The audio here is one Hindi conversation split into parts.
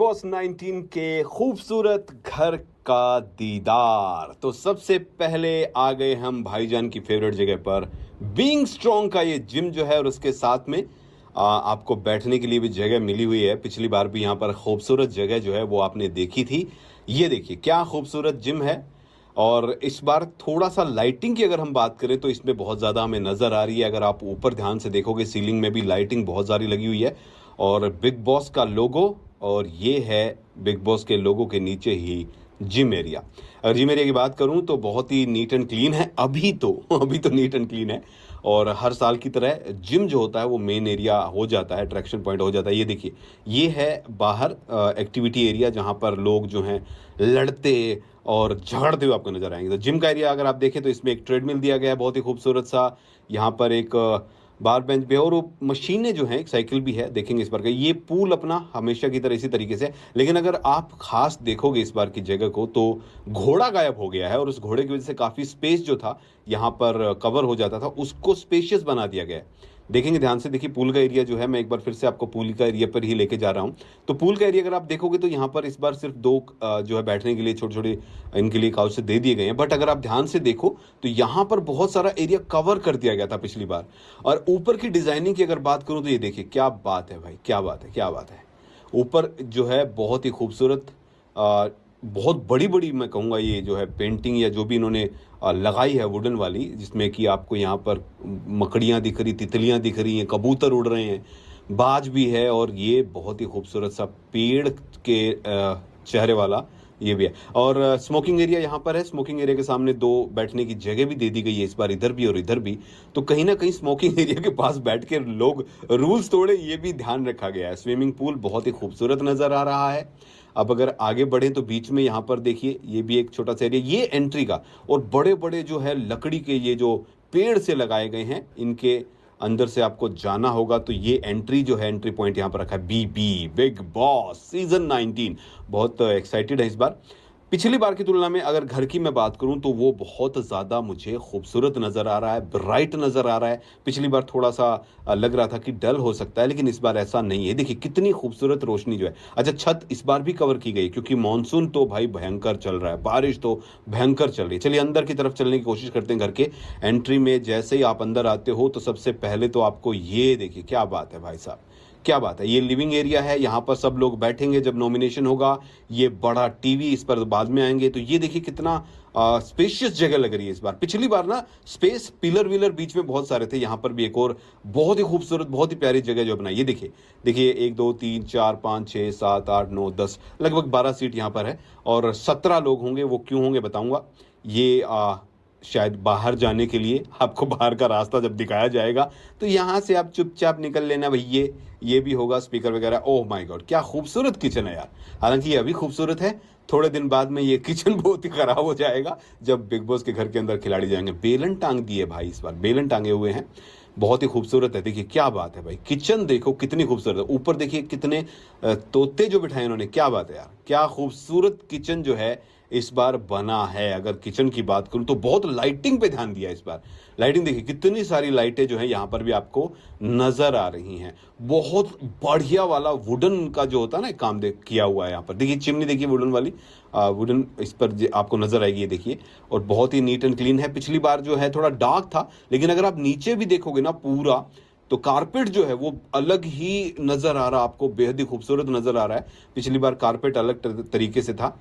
बॉस 19 के खूबसूरत घर का दीदार। तो सबसे पहले आ गए हम भाईजान की फेवरेट जगह पर, बीइंग स्ट्रॉन्ग का ये जिम जो है, और उसके साथ में आपको बैठने के लिए भी जगह मिली हुई है। पिछली बार भी यहाँ पर खूबसूरत जगह जो है वो आपने देखी थी। ये देखिए क्या खूबसूरत जिम है। और इस बार थोड़ा सा लाइटिंग की अगर हम बात करें तो इसमें बहुत ज़्यादा हमें नज़र आ रही है। अगर आप ऊपर ध्यान से देखोगे, सीलिंग में भी लाइटिंग बहुत सारी लगी हुई है, और बिग बॉस का लोगो, और ये है बिग बॉस के लोगो के नीचे ही जिम एरिया। अगर जिम एरिया की बात करूं तो बहुत ही नीट एंड क्लीन है अभी तो अभी तो नीट एंड क्लीन है। और हर साल की तरह जिम जो होता है वो मेन एरिया हो जाता है, अट्रैक्शन पॉइंट हो जाता है। ये देखिए, ये है बाहर एक्टिविटी एरिया, जहां पर लोग जो हैं लड़ते और झगड़ते हुए आपको नजर आएंगे। तो जिम का एरिया अगर आप देखें तो इसमें एक ट्रेडमिल दिया गया है, बहुत ही खूबसूरत सा। यहाँ पर एक बार बेंच भी है, और वो मशीनें जो हैं, एक साइकिल भी है, देखेंगे इस बार का। ये पूल अपना हमेशा की तरह इसी तरीके से, लेकिन अगर आप खास देखोगे इस बार की जगह को तो घोड़ा गायब हो गया है, और उस घोड़े की वजह से काफ़ी स्पेस जो था यहाँ पर कवर हो जाता था, उसको स्पेशियस बना दिया गया है। देखेंगे ध्यान से, देखिए पूल का एरिया जो है, मैं एक बार फिर से आपको पूल का एरिया पर ही लेके जा रहा हूँ। तो पूल का एरिया अगर आप देखोगे तो यहाँ पर इस बार सिर्फ दो जो है बैठने के लिए छोटे छोटे इनके लिए काउच से दे दिए गए हैं। बट अगर आप ध्यान से देखो तो यहाँ पर बहुत सारा एरिया कवर कर दिया गया था पिछली बार। और ऊपर की डिजाइनिंग की अगर बात करूँ तो ये देखिए क्या बात है भाई, क्या बात है, क्या बात है। ऊपर जो है बहुत ही खूबसूरत, बहुत बड़ी बड़ी मैं कहूँगा ये जो है पेंटिंग या जो भी इन्होंने लगाई है वुडन वाली, जिसमें कि आपको यहाँ पर मकड़ियाँ दिख रही, तितलियाँ दिख रही हैं, कबूतर उड़ रहे हैं, बाज भी है, और ये बहुत ही खूबसूरत सा पेड़ के चेहरे वाला ये भी है। और स्मोकिंग एरिया यहाँ पर है। स्मोकिंग एरिया के सामने दो बैठने की जगह भी दे दी गई है इस बार, इधर भी और इधर भी। तो कहीं ना कहीं स्मोकिंग एरिया के पास बैठ के लोग रूल्स तोड़े, ये भी ध्यान रखा गया है। स्विमिंग पूल बहुत ही खूबसूरत नजर आ रहा है। अब अगर आगे बढ़े तो बीच में यहाँ पर देखिए, ये भी एक छोटा सा एरिया, ये एंट्री का, और बड़े बड़े जो है लकड़ी के ये जो पेड़ से लगाए गए हैं, इनके अंदर से आपको जाना होगा। तो ये एंट्री जो है, एंट्री पॉइंट यहाँ पर रखा है, बीबी बिग बॉस सीजन 19। बहुत एक्साइटेड है इस बार। पिछली बार की तुलना में अगर घर की मैं बात करूं तो वो बहुत ज़्यादा मुझे खूबसूरत नज़र आ रहा है, ब्राइट नज़र आ रहा है। पिछली बार थोड़ा सा लग रहा था कि डल हो सकता है, लेकिन इस बार ऐसा नहीं है। देखिए कितनी खूबसूरत रोशनी जो है। अच्छा, छत इस बार भी कवर की गई, क्योंकि मानसून तो भाई भयंकर चल रहा है, बारिश तो भयंकर चल रही है। चलिए अंदर की तरफ चलने की कोशिश करते हैं। घर के एंट्री में जैसे ही आप अंदर आते हो तो सबसे पहले तो आपको ये देखिए, क्या बात है भाई साहब, क्या बात है। ये लिविंग एरिया है, यहाँ पर सब लोग बैठेंगे जब नॉमिनेशन होगा। ये बड़ा टीवी, इस पर बाद में आएंगे। तो ये देखिए कितना स्पेशियस जगह लग रही है इस बार। पिछली बार ना स्पेस पिलर विलर बीच में बहुत सारे थे, यहाँ पर भी एक और बहुत ही खूबसूरत, बहुत ही प्यारी जगह जो बनाई। ये देखिए, देखिए 1 2 3 4 5 6 7 8 9 10, लगभग 12 सीट यहाँ पर है, और 17 लोग होंगे। वो क्यों होंगे बताऊंगा। ये शायद बाहर जाने के लिए आपको बाहर का रास्ता जब दिखाया जाएगा तो यहाँ से आप चुपचाप निकल लेना भाई। ये भी होगा, स्पीकर वगैरह। ओह माय गॉड, क्या खूबसूरत किचन है यार। हालांकि ये अभी खूबसूरत है, थोड़े दिन बाद में ये किचन बहुत ही खराब हो जाएगा जब बिग बॉस के घर के अंदर खिलाड़ी जाएंगे। बेलन टांग दिए भाई, इस बार बेलन टांगे हुए हैं, बहुत ही खूबसूरत है। देखिए क्या बात है भाई, किचन देखो कितनी खूबसूरत है। ऊपर देखिए कितने तोते जो बिठाए इन्होंने, क्या बात है यार, क्या खूबसूरत किचन जो है इस बार बना है। अगर किचन की बात करूं तो बहुत लाइटिंग पे ध्यान दिया इस बार। लाइटिंग देखिए, कितनी सारी लाइटें जो हैं यहाँ पर भी आपको नजर आ रही हैं। बहुत बढ़िया वाला वुडन का जो होता है ना काम देख किया हुआ है यहाँ पर। देखिए चिमनी देखिए वुडन वाली, वुडन इस पर आपको नजर आएगी, ये देखिए। और बहुत ही नीट एंड क्लीन है। पिछली बार जो है थोड़ा डार्क था, लेकिन अगर आप नीचे भी देखोगे ना पूरा, तो कारपेट जो है वो अलग ही नजर आ रहा है आपको, बेहद ही खूबसूरत नजर आ रहा है। पिछली बार कारपेट अलग तरीके से था।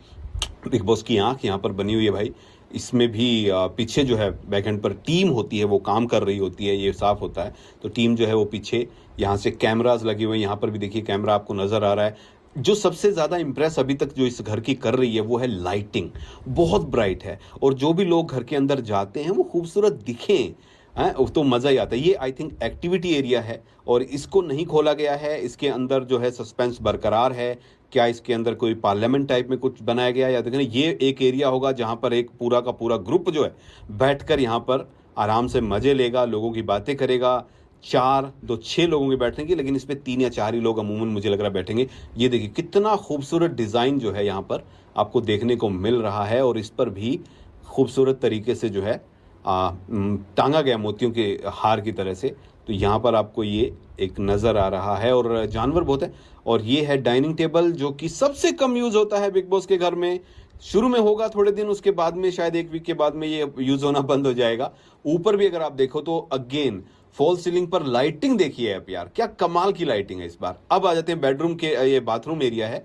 बिग बॉस की आंख यहाँ पर बनी हुई है भाई। इसमें भी पीछे जो है बैकएंड पर टीम होती है, वो काम कर रही होती है, ये साफ होता है। तो टीम जो है वो पीछे, यहाँ से कैमरास लगे हुए हैं, यहाँ पर भी देखिए कैमरा आपको नजर आ रहा है। जो सबसे ज्यादा इंप्रेस अभी तक जो इस घर की कर रही है वो है लाइटिंग, बहुत ब्राइट है। और जो भी लोग घर के अंदर जाते हैं वो खूबसूरत दिखें, हैं, तो मज़ा ही आता है। ये आई थिंक एक्टिविटी एरिया है, और इसको नहीं खोला गया है। इसके अंदर जो है सस्पेंस बरकरार है। क्या इसके अंदर कोई पार्लियामेंट टाइप में कुछ बनाया गया है या देखना, ये एक एरिया होगा जहाँ पर एक पूरा का पूरा ग्रुप जो है बैठकर यहाँ पर आराम से मज़े लेगा, लोगों की बातें करेगा। 4 2 6 लोगों के बैठने की, लेकिन इस पे 3 या 4 ही लोग अमूमन मुझे लग रहा है बैठेंगे। ये देखिए कितना खूबसूरत डिज़ाइन जो है यहाँ पर आपको देखने को मिल रहा है, और इस पर भी खूबसूरत तरीके से जो है टांगा गया मोतियों के हार की तरह से। तो यहाँ पर आपको ये एक नज़र आ रहा है, और जानवर बहुत है। और ये है डाइनिंग टेबल जो कि सबसे कम यूज होता है बिग बॉस के घर में। शुरू में होगा थोड़े दिन, उसके बाद में शायद एक वीक के बाद में ये यूज होना बंद हो जाएगा। ऊपर भी अगर आप देखो तो अगेन फॉल सीलिंग पर लाइटिंग देखिए आप यार, क्या कमाल की लाइटिंग है इस बार। अब आ जाते हैं बेडरूम के, ये बाथरूम एरिया है।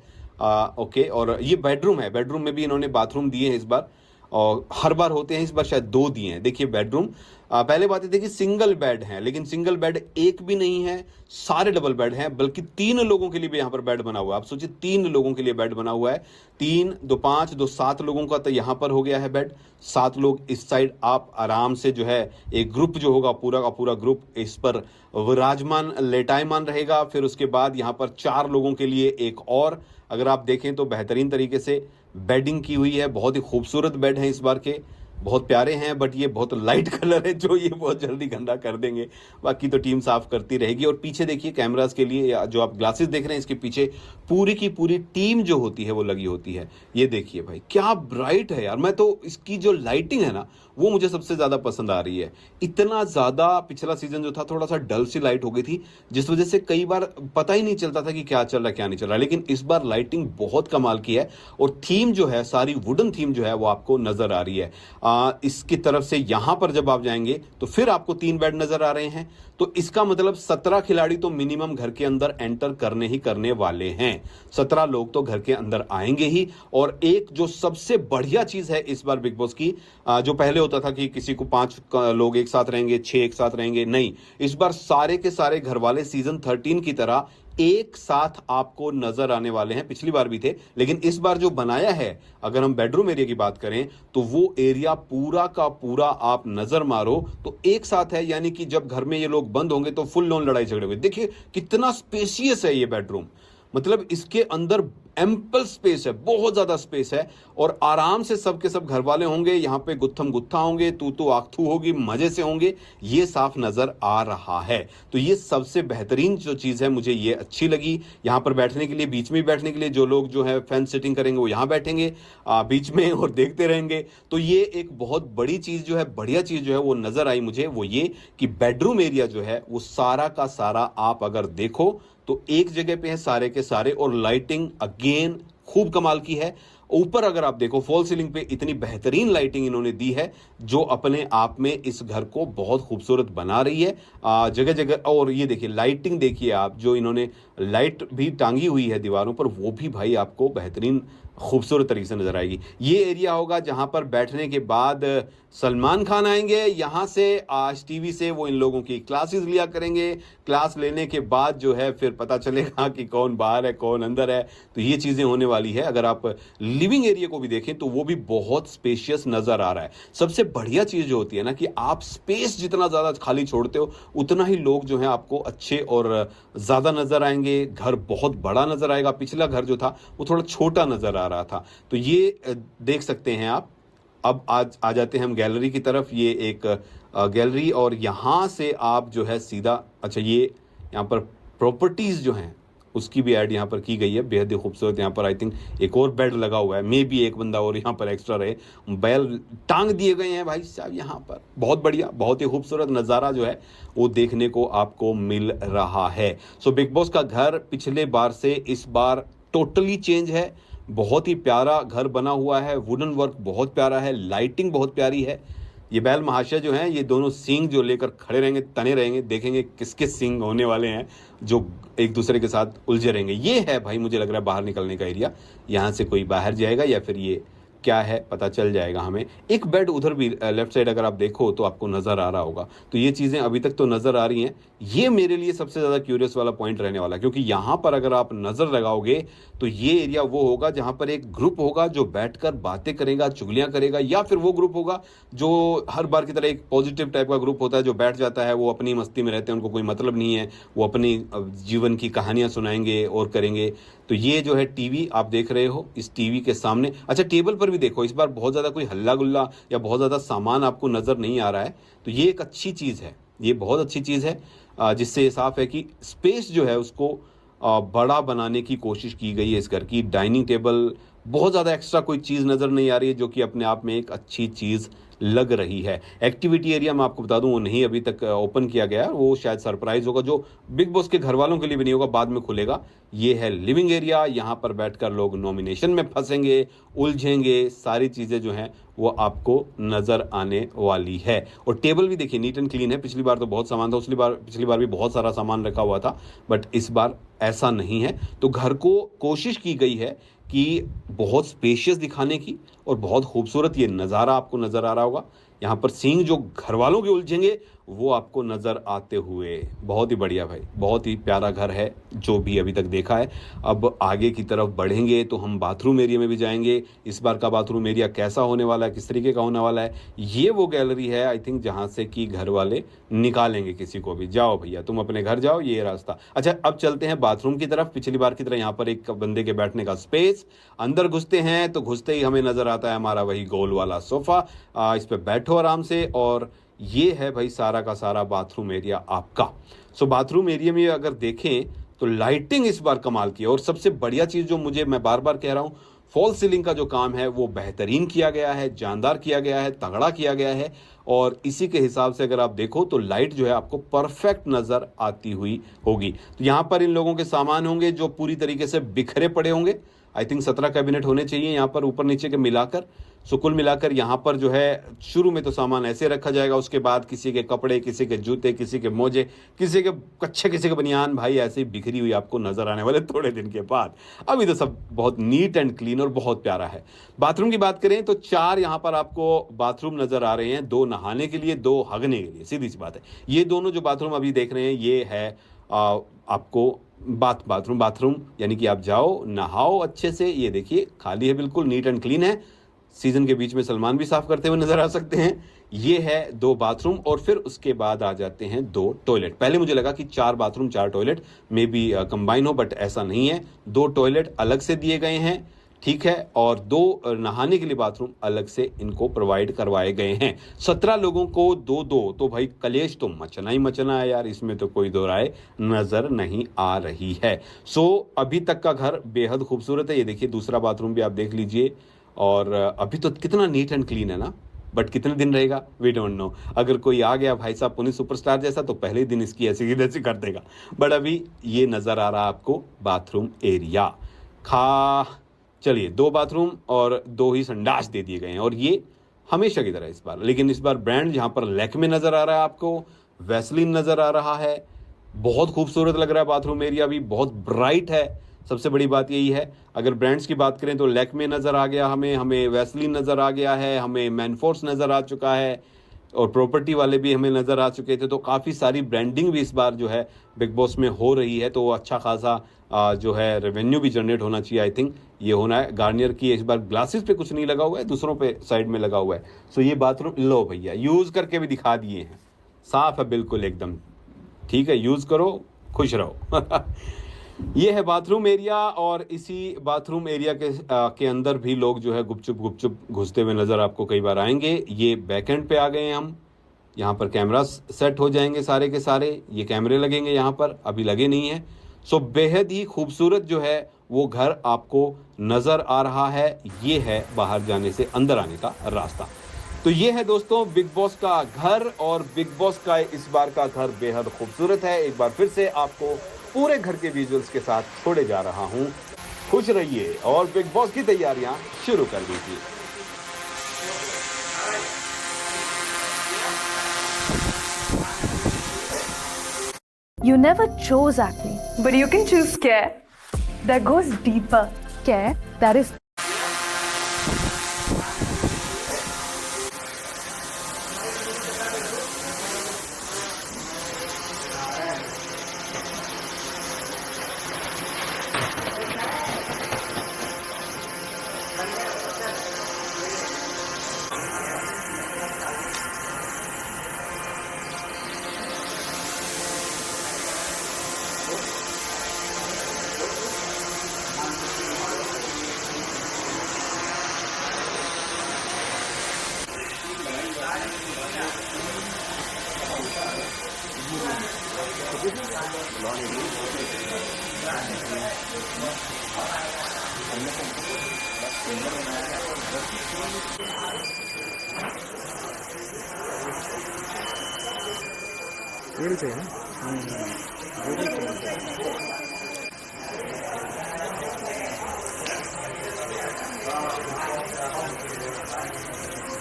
ओके, और ये बेडरूम है, बेडरूम में भी इन्होंने बाथरूम दिए हैं इस बार, और हर बार होते हैं, इस बार शायद 2 दिए हैं। देखिए बेडरूम, पहले बात ये थी कि सिंगल बेड है, लेकिन सिंगल बेड एक भी नहीं है, सारे डबल बेड हैं, बल्कि 3 लोगों के लिए भी यहाँ पर बेड बना हुआ है। आप सोचिए 3 लोगों के लिए बेड बना हुआ है, 3 2 5 2 7 लोगों का तो यहाँ पर हो गया है बेड। 7 लोग इस साइड, आप आराम से जो है एक ग्रुप जो होगा पूरा का पूरा ग्रुप इस पर विराजमान लेटायमान रहेगा। फिर उसके बाद यहाँ पर 4 लोगों के लिए एक और, अगर आप देखें तो बेहतरीन तरीके से बेडिंग की हुई है। बहुत ही खूबसूरत बेड है इस बार के, बहुत प्यारे हैं, बट ये बहुत लाइट कलर है जो ये बहुत जल्दी गंदा कर देंगे। बाकी तो टीम साफ करती रहेगी। और पीछे देखिए कैमरास के लिए जो आप ग्लासेस देख रहे हैं, इसके पीछे पूरी की पूरी टीम जो होती है वो लगी होती है। ये देखिए भाई क्या ब्राइट है यार, मैं तो इसकी जो लाइटिंग है ना वो मुझे सबसे ज्यादा पसंद आ रही है। इतना ज्यादा पिछला सीजन जो था थोड़ा सा डल सी लाइट हो गई थी, जिस वजह से कई बार पता ही नहीं चलता था कि क्या चल रहा है क्या नहीं चल रहा, लेकिन इस बार लाइटिंग बहुत कमाल की है। और थीम जो है सारी वुडन थीम जो है वो आपको नजर आ रही है। इसकी तरफ से यहां पर जब आप जाएंगे तो फिर आपको 3 बेड नजर आ रहे हैं, तो इसका मतलब 17 खिलाड़ी तो मिनिमम घर के अंदर एंटर करने ही करने वाले हैं। 17 लोग तो घर के अंदर आएंगे ही। और एक जो सबसे बढ़िया चीज है इस बार बिग बॉस की, जो पहले होता था कि किसी को 5 लोग एक साथ रहेंगे, 6 एक साथ रहेंगे, नहीं, इस बार सारे के सारे घर वाले सीजन 13 की तरह एक साथ आपको नजर आने वाले हैं। पिछली बार भी थे, लेकिन इस बार जो बनाया है, अगर हम बेडरूम एरिया की बात करें तो वो एरिया पूरा का पूरा आप नजर मारो तो एक साथ है। यानी कि जब घर में ये लोग बंद होंगे तो फुल ऑन लड़ाई झगड़े हुए। देखिए कितना स्पेशियस है ये बेडरूम, मतलब इसके अंदर एम्पल स्पेस है, बहुत ज्यादा स्पेस है, और आराम से सब के सब घर वाले होंगे, यहाँ पे गुत्थम गुत्था होंगे, तू आखथू होगी, मजे से होंगे, ये साफ नजर आ रहा है। तो ये सबसे बेहतरीन जो चीज है मुझे ये अच्छी लगी। यहाँ पर बैठने के लिए, बीच में बैठने के लिए जो लोग जो है फैन सिटिंग करेंगे वो यहाँ बैठेंगे बीच में और देखते रहेंगे। तो ये एक बहुत बड़ी चीज जो है, बढ़िया चीज जो है वो नजर आई मुझे, वो ये कि बेडरूम एरिया जो है वो सारा का सारा आप अगर देखो तो एक जगह पे है सारे के सारे। और लाइटिंग अगेन खूब कमाल की है। ऊपर अगर आप देखो फॉल सीलिंग पे इतनी बेहतरीन लाइटिंग इन्होंने दी है जो अपने आप में इस घर को बहुत खूबसूरत बना रही है जगह जगह। और ये देखिए लाइटिंग देखिए आप, जो इन्होंने लाइट भी टांगी हुई है दीवारों पर, वो भी भाई आपको बेहतरीन खूबसूरत तरीके से नजर आएगी। ये एरिया होगा जहां पर बैठने के बाद सलमान खान आएंगे, यहां से आज टीवी से वो इन लोगों की क्लासेस लिया करेंगे। क्लास लेने के बाद जो है फिर पता चलेगा कि कौन बाहर है कौन अंदर है। तो ये चीजें होने वाली है। अगर आप लिविंग एरिया को भी देखें तो वो भी बहुत स्पेशियस नजर आ रहा है। सबसे बढ़िया चीज जो होती है ना कि आप स्पेस जितना ज्यादा खाली छोड़ते हो उतना ही लोग जो है आपको अच्छे और ज्यादा नजर आएंगे। घर बहुत बड़ा नजर आएगा, पिछला घर जो था वो थोड़ा छोटा नजर आ रहा था। तो ये देख सकते हैं आप। अब आज आ जाते हैं हम गैलरी की तरफ। ये एक गैलरी, और यहां से आप जो है सीधा, अच्छा ये यहाँ पर प्रॉपर्टीज जो हैं उसकी भी ऐड यहाँ पर की गई है, बेहद ही खूबसूरत। यहाँ पर आई थिंक एक और बेड लगा हुआ है, मे भी एक बंदा और यहाँ पर एक्स्ट्रा रहे। बैल टांग दिए गए हैं भाई साहब यहाँ पर, बहुत बढ़िया, बहुत ही खूबसूरत नज़ारा जो है वो देखने को आपको मिल रहा है। सो बिग बॉस का घर पिछले बार से इस बार टोटली चेंज है। बहुत ही प्यारा घर बना हुआ है, वुडन वर्क बहुत प्यारा है, लाइटिंग बहुत प्यारी है। ये बैल महाशय जो हैं ये दोनों सींग जो लेकर खड़े रहेंगे, तने रहेंगे, देखेंगे किसके सींग होने वाले हैं जो एक दूसरे के साथ उलझे रहेंगे। ये है भाई मुझे लग रहा है बाहर निकलने का एरिया। यहाँ से कोई बाहर जाएगा या फिर ये क्या है पता चल जाएगा हमें। एक बेड उधर भी लेफ्ट साइड अगर आप देखो तो आपको नजर आ रहा होगा। तो ये चीजें अभी तक तो नजर आ रही हैं। ये मेरे लिए सबसे ज्यादा क्यूरियस वाला पॉइंट रहने वाला है, क्योंकि यहाँ पर अगर आप नजर लगाओगे तो ये एरिया वो होगा जहां पर एक ग्रुप होगा जो बैठकर बातें करेगा, चुगलियां करेगा, या फिर वो ग्रुप होगा जो हर बार की तरह एक पॉजिटिव टाइप का ग्रुप होता है जो बैठ जाता है, वो अपनी मस्ती में रहते हैं, उनको कोई मतलब नहीं है, वो अपनी जीवन की कहानियां सुनाएंगे और करेंगे। तो ये जो है टीवी आप देख रहे हो, इस टीवी के सामने, अच्छा टेबल पर भी देखो, इस बार बहुत ज्यादा कोई हल्ला गुल्ला या बहुत ज्यादा सामान आपको नजर नहीं आ रहा है। तो ये एक अच्छी चीज है, ये बहुत अच्छी चीज है, जिससे ये साफ है कि स्पेस जो है उसको बड़ा बनाने की कोशिश की गई है इस घर की। डाइनिंग टेबल बहुत ज़्यादा एक्स्ट्रा कोई चीज़ नज़र नहीं आ रही है, जो कि अपने आप में एक अच्छी चीज़ लग रही है। एक्टिविटी एरिया मैं आपको बता दूं वो नहीं अभी तक ओपन किया गया है, वो शायद सरप्राइज होगा, जो बिग बॉस के घर वालों के लिए भी नहीं होगा, बाद में खुलेगा। ये है लिविंग एरिया, यहाँ पर बैठकर लोग नॉमिनेशन में फंसेंगे, उलझेंगे, सारी चीज़ें जो हैं वो आपको नज़र आने वाली है। और टेबल भी देखिए नीट एंड क्लीन है। पिछली बार तो बहुत सामान था, पिछली बार भी बहुत सारा सामान रखा हुआ था, बट इस बार ऐसा नहीं है। तो घर को कोशिश की गई है कि बहुत स्पेशियस दिखाने की, और बहुत खूबसूरत ये नज़ारा आपको नज़र आ रहा होगा। यहाँ पर सीन जो घर वालों के उलझेंगे वो आपको नज़र आते हुए, बहुत ही बढ़िया भाई, बहुत ही प्यारा घर है जो भी अभी तक देखा है। अब आगे की तरफ बढ़ेंगे तो हम बाथरूम एरिया में भी जाएंगे। इस बार का बाथरूम एरिया कैसा होने वाला है, किस तरीके का होने वाला है, ये वो गैलरी है आई थिंक जहाँ से कि घर वाले निकालेंगे किसी को भी। जाओ भैया तुम अपने घर जाओ, ये रास्ता। अच्छा अब चलते हैं बाथरूम की तरफ। पिछली बार की तरह यहाँ पर एक बंदे के बैठने का स्पेस। अंदर घुसते हैं तो घुसते ही हमें नज़र आता है हमारा वही गोल वाला सोफ़ा। इस पर बैठो आराम से, और ये है भाई सारा का सारा बाथरूम एरिया आपका। सो बाथरूम एरिया में अगर देखें तो लाइटिंग इस बार कमाल की है, और सबसे बढ़िया चीज़ जो मुझे, मैं बार बार कह रहा हूँ, फॉल सीलिंग का जो काम है वो बेहतरीन किया गया है, जानदार किया गया है, तगड़ा किया गया है। और इसी के हिसाब से अगर आप देखो तो लाइट जो है आपको परफेक्ट नज़र आती हुई होगी। तो यहाँ पर इन लोगों के सामान होंगे जो पूरी तरीके से बिखरे पड़े होंगे। आई थिंक 17 कैबिनेट होने चाहिए यहाँ पर ऊपर नीचे के मिलाकर। सो कुल मिलाकर यहाँ पर जो है शुरू में तो सामान ऐसे रखा जाएगा, उसके बाद किसी के कपड़े, किसी के जूते, किसी के मोजे, किसी के कच्छे, किसी के बनियान, भाई ऐसे ही बिखरी हुई आपको नजर आने वाले थोड़े दिन के बाद। अभी तो सब बहुत नीट एंड क्लीन और बहुत प्यारा है। बाथरूम की बात करें तो 4 यहाँ पर आपको बाथरूम नजर आ रहे हैं, 2 नहाने के लिए, 2 हगने के लिए। सीधी सी बात है, ये दोनों जो बाथरूम अभी देख रहे हैं ये है आपको बाथरूम, यानी कि आप जाओ नहाओ अच्छे से। ये देखिए खाली है, बिल्कुल नीट एंड क्लीन है। सीजन के बीच में सलमान भी साफ करते हुए नजर आ सकते हैं। ये है 2 बाथरूम, और फिर उसके बाद आ जाते हैं 2 टॉयलेट। पहले मुझे लगा कि 4 बाथरूम 4 टॉयलेट में भी कंबाइन हो, बट ऐसा नहीं है। 2 टॉयलेट अलग से दिए गए हैं, ठीक है, और 2 नहाने के लिए बाथरूम अलग से इनको प्रोवाइड करवाए गए हैं। 17 लोगों को 2-2, तो भाई कलेश तो मचना ही मचना है यार, इसमें तो कोई दो राय नजर नहीं आ रही है। सो अभी तक का घर बेहद खूबसूरत है। ये देखिए दूसरा बाथरूम भी आप देख लीजिए, और अभी तो कितना नीट एंड क्लीन है ना, बट कितने दिन रहेगा वी डोंट नो। अगर कोई आ गया भाई साहब पुनीत सुपरस्टार जैसा तो पहले ही दिन इसकी ऐसी की तैसी कर देगा। बट अभी ये नज़र आ रहा है आपको बाथरूम एरिया। चलिए 2 बाथरूम और 2 ही संडास दे दिए गए हैं, और ये हमेशा की तरह इस बार, लेकिन इस बार ब्रांड जहाँ पर लैक्मे नज़र आ रहा है आपको, वैसलीन नज़र आ रहा है। बहुत खूबसूरत लग रहा है बाथरूम एरिया भी, बहुत ब्राइट है। सबसे बड़ी बात यही है, अगर ब्रांड्स की बात करें तो लैक्मे नज़र आ गया हमें वैसलीन नज़र आ गया है, हमें मैनफोर्स नज़र आ चुका है, और प्रॉपर्टी वाले भी हमें नज़र आ चुके थे। तो काफ़ी सारी ब्रांडिंग भी इस बार जो है बिग बॉस में हो रही है, तो वो अच्छा खासा जो है रेवेन्यू भी जनरेट होना चाहिए। आई थिंक ये होना है। गार्नियर की इस बार ग्लासेस पे कुछ नहीं लगा हुआ है, दूसरों पे साइड में लगा हुआ है। सो ये बाथरूम लो भैया, यूज़ करके भी दिखा दिए हैं, साफ़ है बिल्कुल एकदम, ठीक है, यूज़ करो खुश रहो। ये है बाथरूम एरिया, और इसी बाथरूम एरिया के अंदर भी लोग जो है गुपचुप घुसते हुए नज़र आपको कई बार आएंगे। ये बैक एंड पे आ गए हैं हम, यहाँ पर कैमरा सेट हो जाएंगे सारे के सारे, ये कैमरे लगेंगे यहाँ पर, अभी लगे नहीं हैं। सो बेहद ही खूबसूरत जो है वो घर आपको नज़र आ रहा है। ये है बाहर जाने से अंदर आने का रास्ता। तो ये है दोस्तों बिग बॉस का घर, और बिग बॉस का इस बार का घर बेहद खूबसूरत है। एक बार फिर से आपको पूरे घर के विजुअल्स के साथ छोड़े जा रहा हूं। खुश रहिए और बिग बॉस की तैयारियां शुरू कर दीजिए। You never chose acne, But you can choose care that goes deeper. care that is ये भी चाहिए ना।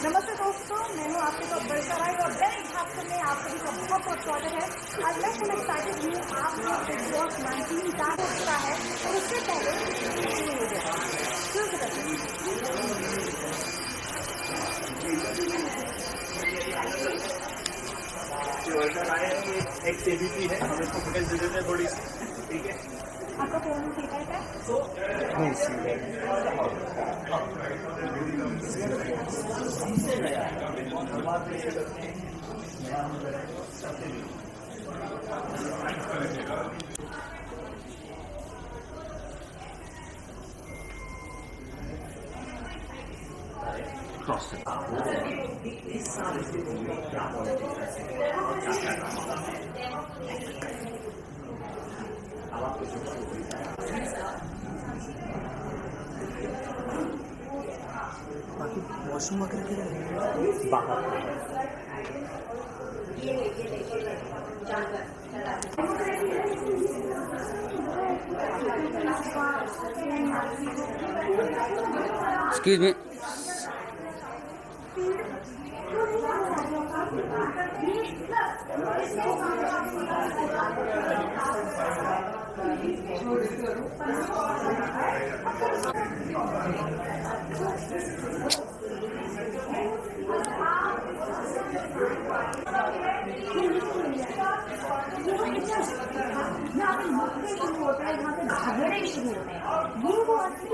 नमस्ते दोस्तों, मैं हूँ आपके साथ बरकरार और दैनिक भास्कर में आप सभी का बहुत बहुत स्वागत है। आज मैं फुल एक्साइटेड हूँ। आप लोग बिग बॉस 19 स्टार्ट हो चुका है और उससे पहले शुरू करते हैं। एक एबीपी है, हम इसको फुटेज दे देते हैं थोड़ी सी, ठीक है। आपका फोन ठीक है? बाकी वॉशरूम वगैरह के बाहर Excuse me. झगड़े शुरू होते हैं। ये वो असली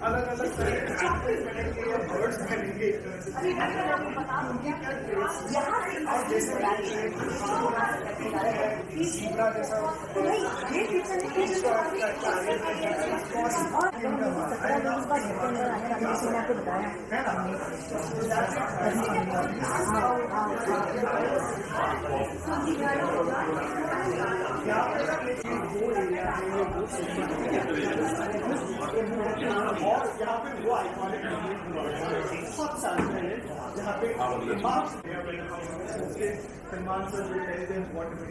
अलग अलग बर्ड्स बनेंगे। Salman sir will tell them what to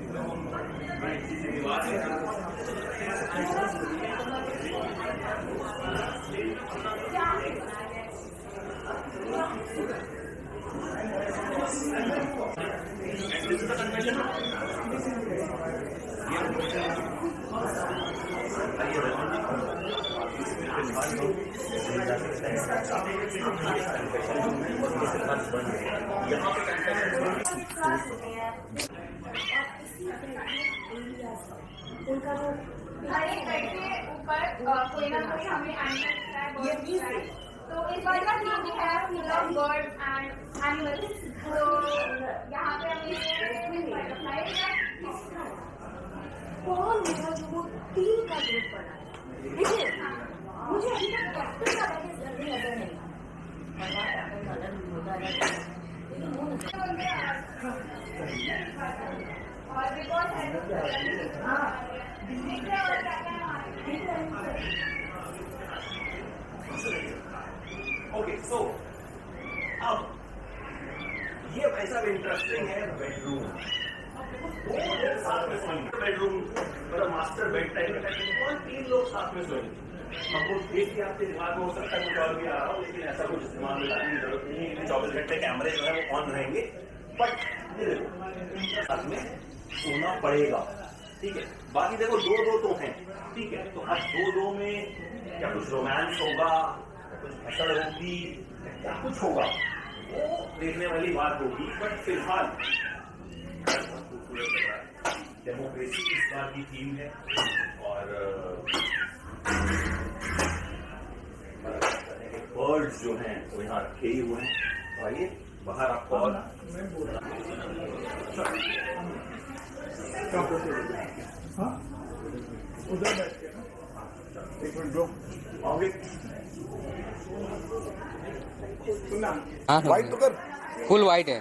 उनका जो हर एक बेड के ऊपर कोई ना कोई हमें एनिमल है। तो इस बार का थीम है full of birds and animals. तो यहाँ पे हमें बटरफ्लाई कौन मेरा जो वो टीम का ग्रुप बना है। देखिए, मुझे अभी तक कैप्टन का बैठे जल्दी नजर नहीं और बिकॉज ओके सो अब ये वैसा भी इंटरेस्टिंग है बेडरूम। दो लोग साथ में सोएंगे बेडरूम, मतलब मास्टर बेड टाइप है और 3 लोग साथ में सोएंगे। हमको देख के आपके दिमाग में हो सकता है कुछ और भी आ रहा हो, लेकिन ऐसा कुछ दिमाग में लाने की जरूरत नहीं है। 24 घंटे कैमरे जो है वो ऑन रहेंगे, बट साथ में सोना पड़ेगा, ठीक है। बाकी देखो 2-2 तो हैं, ठीक है। तो अब 2-2 में क्या कुछ रोमांस होगा, कुछ भसड़ होगी, क्या कुछ होगा, वो देखने वाली बात होगी। बट फिलहाल डेमोक्रेसी इस बार की थीम है और बर्ड्स जो हैं वो यहाँ रखे ही हुए हैं। और ये बाहर आपको और उधर बैठ के ना, एक मिनट ब्रो, आओगे? सुनना, हाँ वाइट तो कर। फुल वाइट है।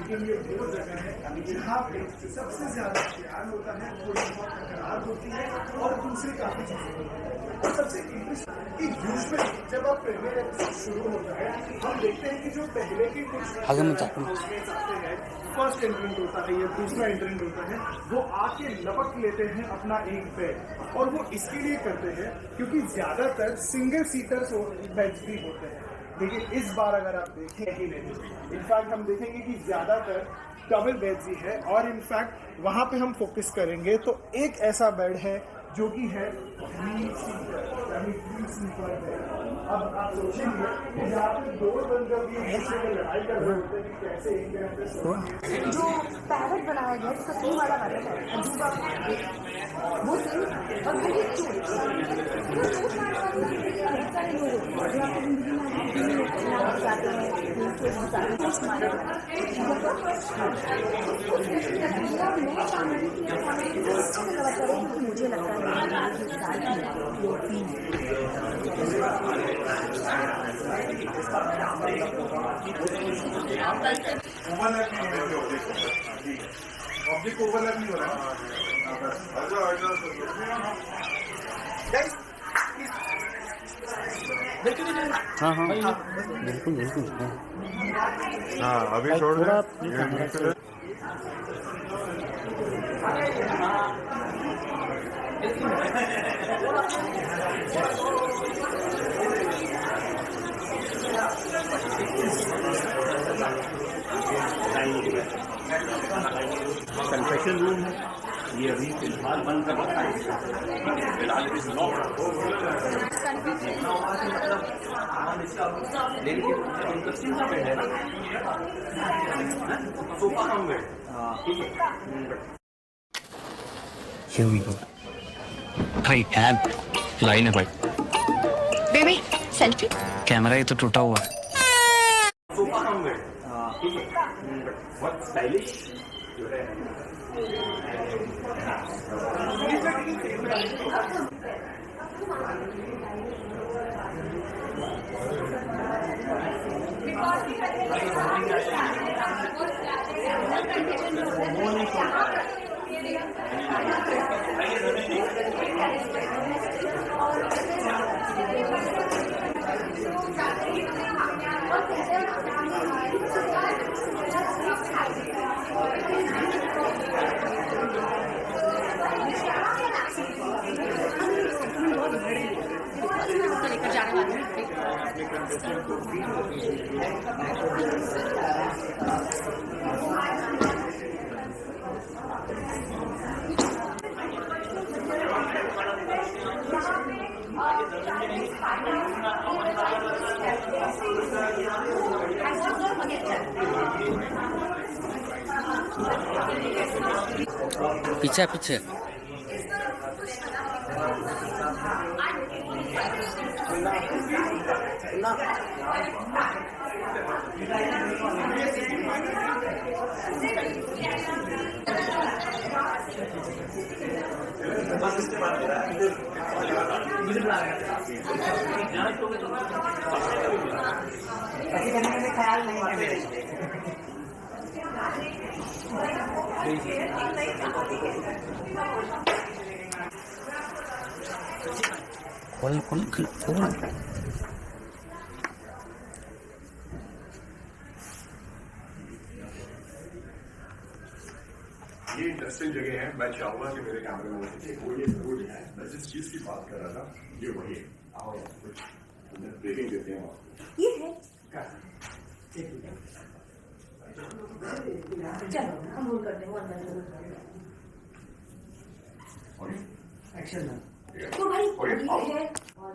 लेकिन ये वो जगह है जहाँ पे सबसे ज्यादा प्यार होता है, थोड़ी बहुत तकरार होती है और दूसरी काफी चीजें होती है। और सबसे इंटरेस्टिंग यूजुअली जब आप प्रीमियर एपिसोड शुरू होता है, हम देखते हैं कि जो पहले के कुछ फर्स्ट एंट्रेंट होता है या दूसरा एंट्रेंट होता है, वो आके लपक लेते हैं अपना एक बेड। और वो इसके लिए करते हैं क्योंकि ज्यादातर सिंगल सीटर्स बेड्स भी होते हैं। लेकिन इस बार अगर आप देखें कि नहीं, इनफैक्ट हम देखेंगे कि ज्यादातर डबल बेड्स ही है। और इनफैक्ट वहां पे हम फोकस करेंगे तो एक ऐसा बेड है जो कि है थ्री सीटर बेड। अब आप सोचेंगे कि यहाँ पे दो बंद जब ये एक से लड़ाई कर रहे होते हैं कि कैसे एक जगह पे जो पैरेट बनाया गया जिसका सिंह वाला पैरेट है अजूबा, वो सिंह और वो ये चोट बहुत सारे लोग होते हैं जो आपकी जिंदगी में जाते हैं मुझे लगता है ऑब्जेक्ट ओवरलैप नहीं हो रहा है। हाँ हाँ बिल्कुल बिल्कुल। हाँ अभी छोड़ दे। कन्फेक्शन रूम है ये अभी फिलहाल बंद कर रखा है, फिलहाल इस लॉक इंटरेस्टिंग सा बेड है सोफा कम बेड। ठीक है Here we go. भाई हैंड लाइन है भाई। Baby selfie. कैमरा ही तो टूटा हुआ है। Sofa cum bed. ठीक है बहुत स्टाइलिश जो है। पीछे पीछे कौन ये इंटरेस्टिंग जगह है। मैं चाहूंगा कि मेरे कैमरे में वो ये जरूर है। मैं जिस चीज की बात कर रहा था ये वही है। आओ यार कुछ ब्रेकिंग देते हैं ये है। चलो हम रोल करते हैं, एक्शन तो भाई ये है। और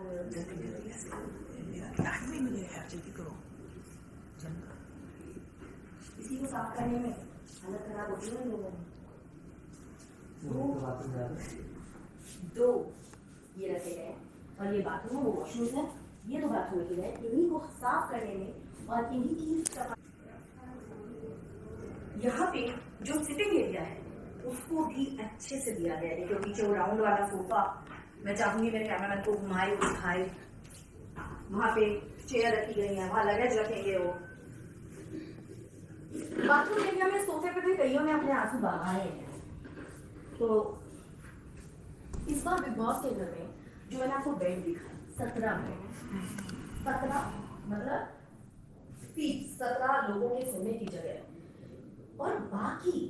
इसी को साफ करने में हालत खराब होती है लोगों में। दो ये रखे गए और ये बाथरूम वो वॉशरूम है, ये दो बाथरूम रखे गए। इन्हीं को साफ करने में और इन्हीं की यहाँ पे जो सिटिंग एरिया है उसको भी अच्छे से दिया गया है। क्योंकि जो राउंड वाला सोफा मैं चाहूंगी मेरे कैमरामैन को घुमाए उठाए, वहां पे चेयर रखी गई है, वहां लगेज रखेंगे वो। बाथरूम एरिया में सोफे पे भी कईयों ने अपने आंसू बहाए हैं। तो इस बार बिग बॉस के घर में जो मैंने आपको बेड दिखा 17 मतलब 17 लोगों के सोने की जगह और बाकी